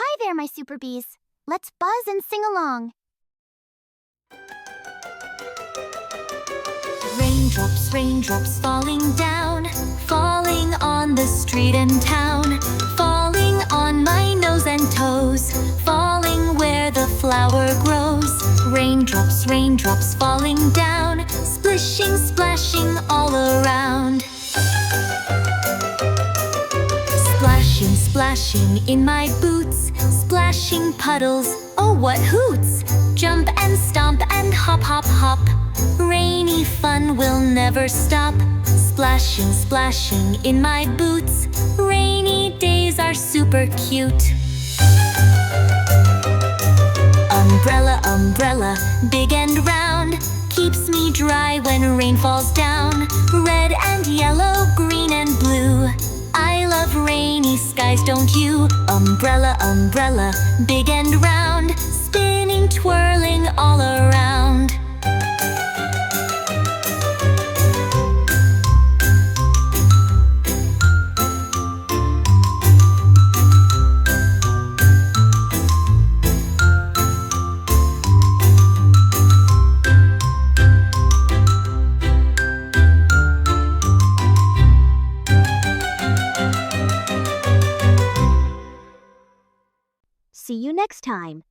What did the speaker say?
Hi there, my super bees. Let's buzz and sing along. Raindrops, raindrops falling down, falling on the street and town, falling on my nose and toes, falling where the flower grows. Raindrops, raindrops falling down, splishing, splashing all around. Splashing, splashing in my boots, splashing puddles, oh what hoots! Jump and stomp and hop, hop, hop. Rainy fun will never stop. Splashing, splashing in my boots. Rainy days are super cute. Umbrella, umbrella, big and round, keeps me dry when rain falls down. Red and yellow, green and blue, I love rainy skies, don't you? Umbrella, umbrella, big and round, spinning, twirling all around. See you next time.